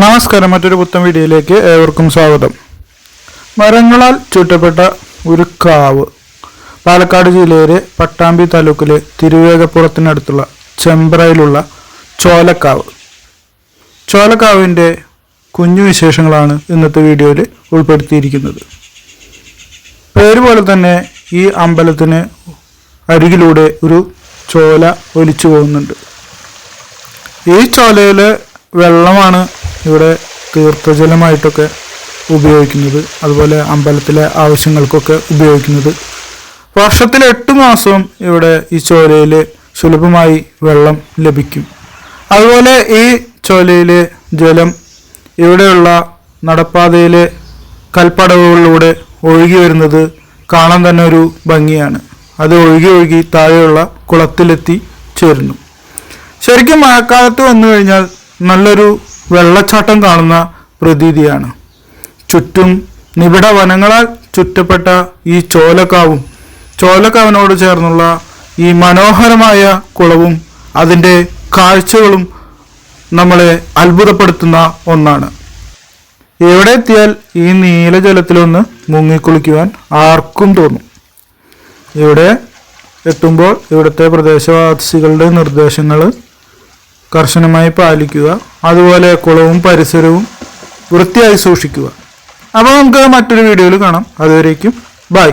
നമസ്കാരം, മറ്റൊരു പുത്തൻ വീഡിയോയിലേക്ക് ഏവർക്കും സ്വാഗതം. മരങ്ങളാൽ ചുറ്റപ്പെട്ട ഒരു കാവ്, പാലക്കാട് ജില്ലയിലെ പട്ടാമ്പി താലൂക്കിലെ തിരുവേഗപ്പുറത്തിനടുത്തുള്ള ചെമ്പ്രയിലുള്ള ചോലക്കാവ്. ചോലക്കാവിൻ്റെ കുഞ്ഞു വിശേഷങ്ങളാണ് ഇന്നത്തെ വീഡിയോയിൽ ഉൾപ്പെടുത്തിയിരിക്കുന്നത്. പേര് പോലെ തന്നെ ഈ അമ്പലത്തിന് അരികിലൂടെ ഒരു ചോല ഒലിച്ചു പോകുന്നുണ്ട്. ഈ ചോലയിലെ വെള്ളമാണ് ഇവിടെ തീർത്ഥജലമായിട്ടൊക്കെ ഉപയോഗിക്കുന്നത്, അതുപോലെ അമ്പലത്തിലെ ആവശ്യങ്ങൾക്കൊക്കെ ഉപയോഗിക്കുന്നത്. വർഷത്തിൽ 8 മാസവും ഇവിടെ ഈ ചോലയിൽ സുലഭമായി വെള്ളം ലഭിക്കും. അതുപോലെ ഈ ചോലയിലെ ജലം ഇവിടെയുള്ള നടപ്പാതയിലെ കൽപ്പടവുകളിലൂടെ ഒഴുകി വരുന്നത് കാണാൻ തന്നെ ഒരു ഭംഗിയാണ്. അത് ഒഴുകി താഴെയുള്ള കുളത്തിലെത്തി ചേരുന്നു. ശരിക്കും മഴക്കാലത്ത് വന്നു കഴിഞ്ഞാൽ നല്ലൊരു വെള്ളച്ചാട്ടം കാണുന്ന പ്രതീതിയാണ്. ചുറ്റും നിബിഡ വനങ്ങളാൽ ചുറ്റപ്പെട്ട ഈ ചോലക്കാവിനോട് ചേർന്നുള്ള ഈ മനോഹരമായ കുളവും അതിൻ്റെ കാഴ്ചകളും നമ്മളെ അത്ഭുതപ്പെടുത്തുന്ന ഒന്നാണ്. എവിടെ എത്തിയാൽ ഈ നീലജലത്തിലൊന്ന് മുങ്ങിക്കുളിക്കുവാൻ ആർക്കും തോന്നും. ഇവിടെ എത്തുമ്പോൾ ഇവിടുത്തെ പ്രദേശവാസികളുടെ നിർദ്ദേശങ്ങൾ കർശനമായി പാലിക്കുക, അതുപോലെ കുളവും പരിസരവും വൃത്തിയായി സൂക്ഷിക്കുക. അപ്പോൾ നമുക്ക് മറ്റൊരു വീഡിയോയിൽ കാണാം. അതുവരേക്കും ബൈ.